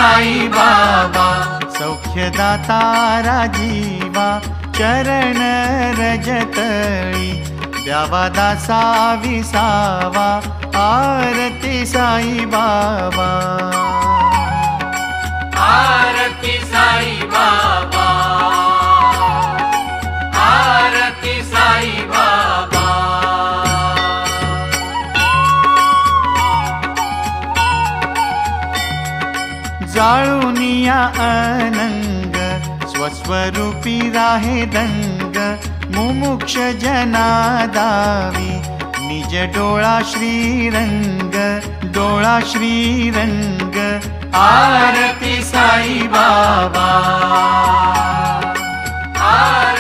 साई बाबा, सौख्यदाता राजीवा चरण रजतळी, द्यावा दासा विसावा आरती साई बाबा, आरती साई बाबा, आरती साई बाबा। जाळुनिया अनंग स्वस्वरूपी राहे दंग, मुमुक्ष जना दावी निज डोळा श्रीरंग, डोळा श्रीरंग आरती साई बाबा, आरती